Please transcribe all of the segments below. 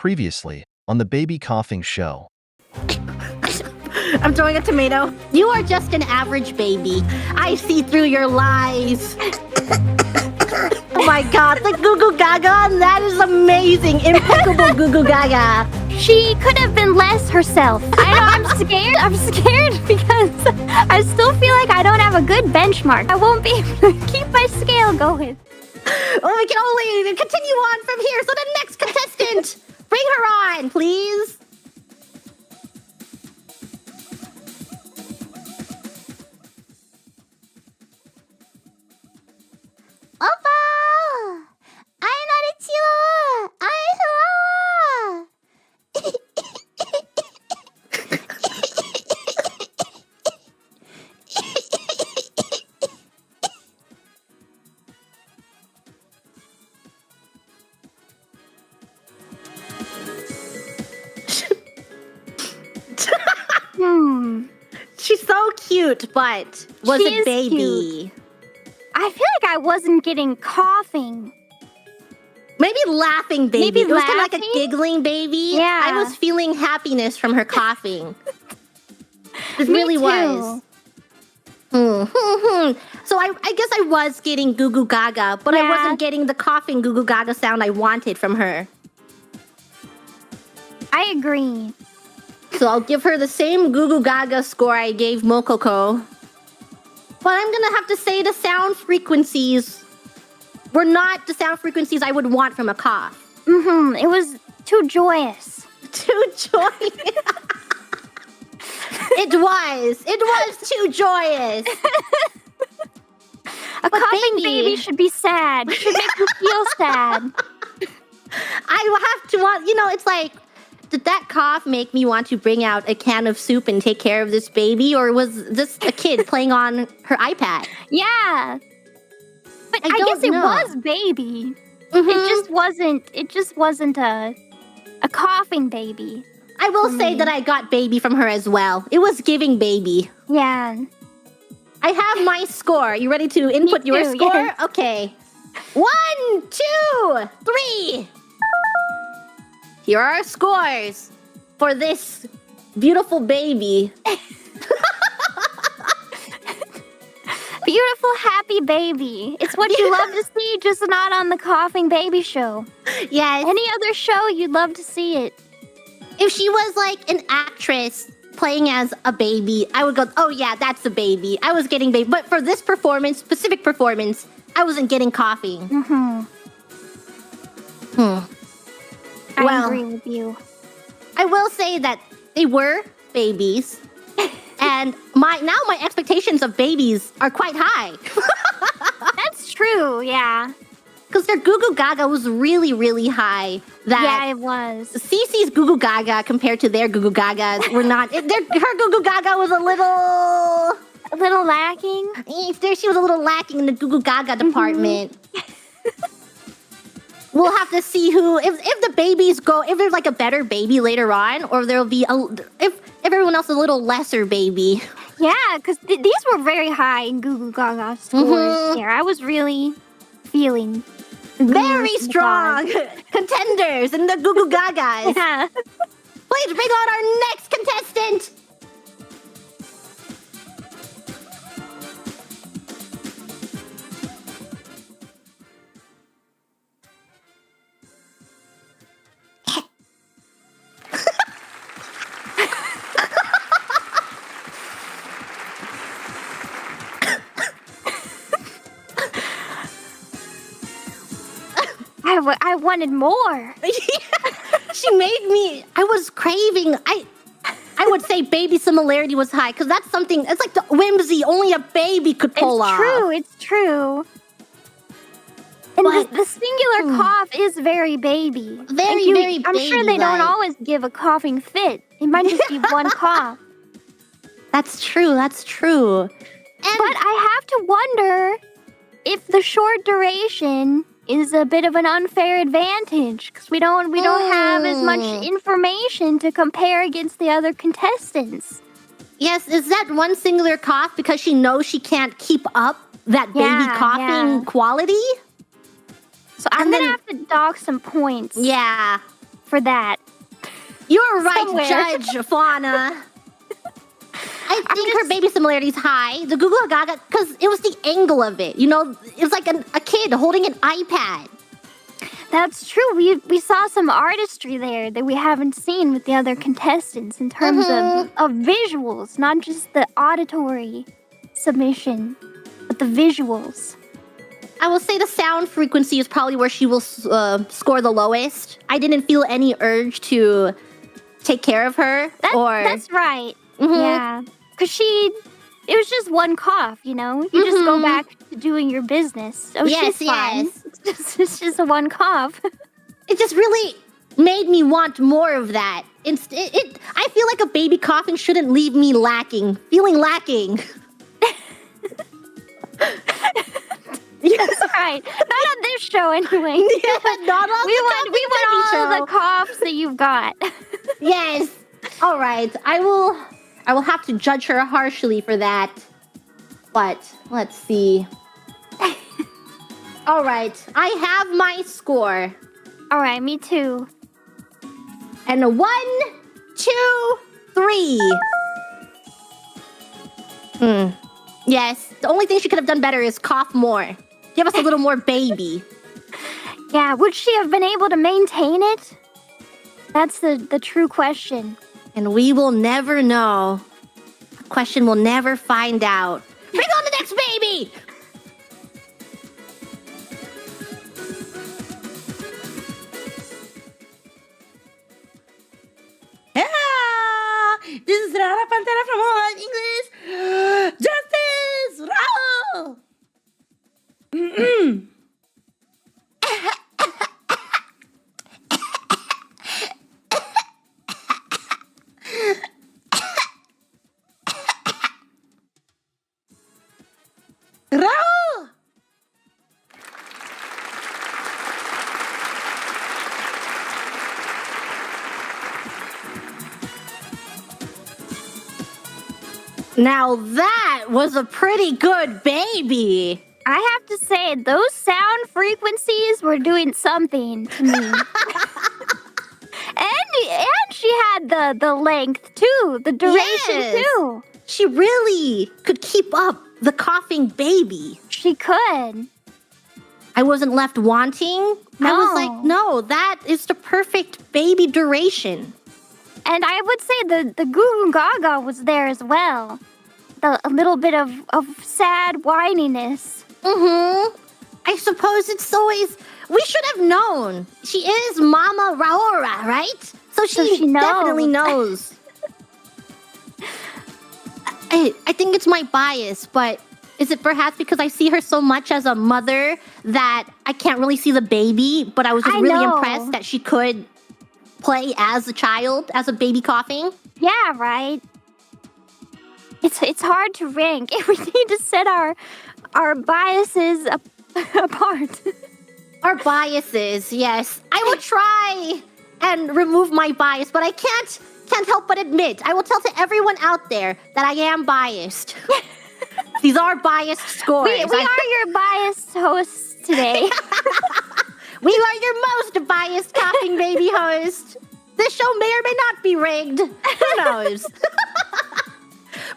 Previously, on the baby coughing show. I'm throwing a tomato. You are just an average baby. I see through your lies. Oh my god, the Goo Goo Gaga, that is amazing. Impeccable Goo Goo Gaga. She could have been less herself. I know, I'm scared. I'm scared because I still feel like I don't have a good benchmark. I won't be able to keep my scale going. Oh, we can only continue on from here. So the next contestant, bring her on, please. Oppa! I'm not a chihuahua. I'm Chihuahua. She's so cute, but was She it is baby? cute. I feel like I wasn't getting coughing. Maybe laughing baby. Maybe it was kind of like a laughing? giggling baby. Yeah. I was feeling happiness from her coughing. It Me really too. was. So I guess I was getting Goo Goo Gaga, but I Yeah. wasn't getting the coughing Goo Goo Gaga sound I wanted from her. I agree. So I'll give her the same Goo Goo Gaga score I gave Mokoko. But I'm gonna have to say the sound frequencies were not the sound frequencies I would want from a cough. It was too joyous. Too joyous. It was too joyous. A But coughing baby- baby should be sad. It should make you feel sad. I have to want, it's like, did that cough make me want to bring out a can of soup and take care of this baby? Or was this a kid playing on her iPad? Yeah. But I don't guess it know. was baby. Mhm. It just wasn't a coughing baby. I will say that I got baby from her as well. It was giving baby. Yeah. I have my score. You ready to input your too, score? yes. Okay. 1, 2, 3. Here are our scores for this beautiful baby. Beautiful, happy baby. It's what you love to see, just not on the coughing baby show. Yes. Any other show, you'd love to see it. If she was like an actress playing as a baby, I would go, oh yeah, that's a baby. I was getting baby. But for this performance, specific performance, I wasn't getting coughing. I Well- agree with you. I will say that they were babies. And my expectations of babies are quite high. That's true, yeah. Because their Goo Goo Gaga was really, really high. Yeah, it was. Cece's Goo Goo Gaga compared to their Goo Goo Gagas were not. Her Goo Goo Gaga was a little. A little lacking. She was a little lacking in the Goo Goo Gaga department. We'll have to see if the babies go, if there's like a better baby later on, or there'll be if everyone else is a little lesser baby. Yeah, because these were very high in Goo Goo Gaga scores here. I was really feeling the Goo Goo Very Gaga. strong contenders in the Goo Goo Gagas. Yeah. Please bring on our next contestant. I wanted more. She made me. I was craving. I would say baby similarity was high because that's something. It's like the whimsy only a baby could pull off. It's true. And the singular cough is very baby. Very, very I'm sure they don't baby-like. always give a coughing fit. It might just be one cough. That's true. That's true. And But I have to wonder if the short duration is a bit of an unfair advantage because we don't have as much information to compare against the other contestants. yes, is that one singular cough because she knows she can't keep up that baby coughing quality? So I'm gonna have to dock some points. Yeah. for that. You're right, Somewhere. Judge Fauna. I think her baby similarity is high. The Google Gaga, because it was the angle of it. You know, it was like a kid holding an iPad. That's true. We saw some artistry there that we haven't seen with the other contestants in terms of visuals, not just the auditory submission, but the visuals. I will say the sound frequency is probably where she will score the lowest. I didn't feel any urge to take care of her. That's right. Yeah. Because it was just one cough, you know? You just go back to doing your business. So she's fine. It's just a one cough. It just really made me want more of that. I feel like a baby coughing shouldn't leave me feeling lacking. That's right. Not on this show, anyway. Yeah, not on we want all the coughs that you've got. Yes. All right. I will have to judge her harshly for that. But let's see. All right. I have my score. All right, me too. And a 1, 2, 3. Yes. The only thing she could have done better is cough more. Give us a little more baby. Yeah, would she have been able to maintain it? That's the true question. And we will never know. The question we'll never find out. Bring on the next baby! Yeah! This is Raora Panthera from English. Justice! Raora! Raora! Now that was a pretty good baby. I have to say, those sound frequencies were doing something to me. and she had the length too, the duration too. She really could keep up the coughing baby. She could. I wasn't left wanting. I was like, no, that is the perfect baby duration. And I would say the Goo Goo Gaga was there as well. A little bit of sad whininess. I suppose it's always... We should have known. She is Mama Raora, right? So she knows. definitely knows. I think it's my bias, but is it perhaps because I see her so much as a mother that I can't really see the baby, but I was just really impressed that she could play as a child, as a baby coughing? Yeah, right. It's hard to rank. We need to set our biases apart. Our biases, yes. I will try and remove my bias, but I can't help but admit, I will tell to everyone out there that I am biased. These are biased scores. We are your biased hosts today. We are your most biased coughing baby host. This show may or may not be rigged. Who knows?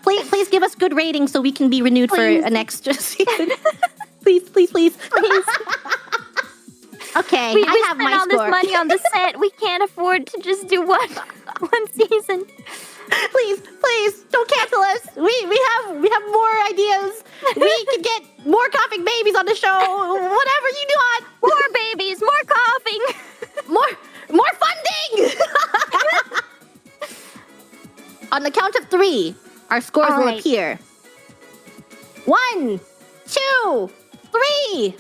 Please give us good ratings so we can be renewed for an extra season. Please. Okay, we I have spent my all score. this money on the set. We can't afford to just do one season. Please, don't cancel us. We have more ideas. We can get more coughing babies on the show. Whatever you want. More babies, more coughing. More funding. On the count of 3, our scores will appear. 1, 2, 3.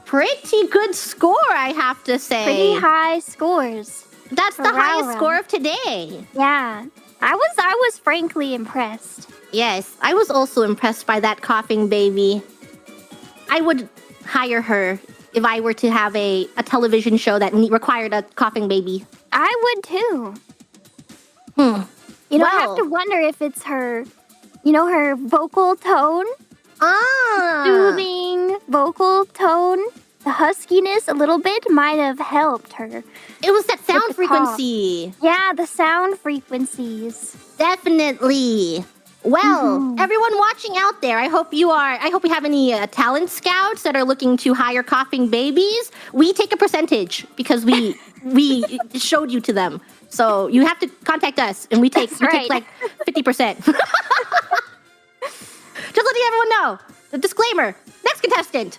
Pretty good score, I have to say. Pretty high scores. That's the highest score of today. Yeah. I was frankly impressed. Yes, I was also impressed by that coughing baby. I would hire her if I were to have a television show that required a coughing baby. I would too. You know, I have to wonder if it's her, her vocal tone. Ah. Soothing vocal tone. the huskiness a little bit might have helped her. It was that sound the frequency. Yeah, the sound frequencies. Definitely. Well, everyone watching out there, I hope we have any talent scouts that are looking to hire coughing babies. We take a percentage because we showed you to them. So you have to contact us and we take like 50%. Just letting everyone know. The disclaimer. Next contestant.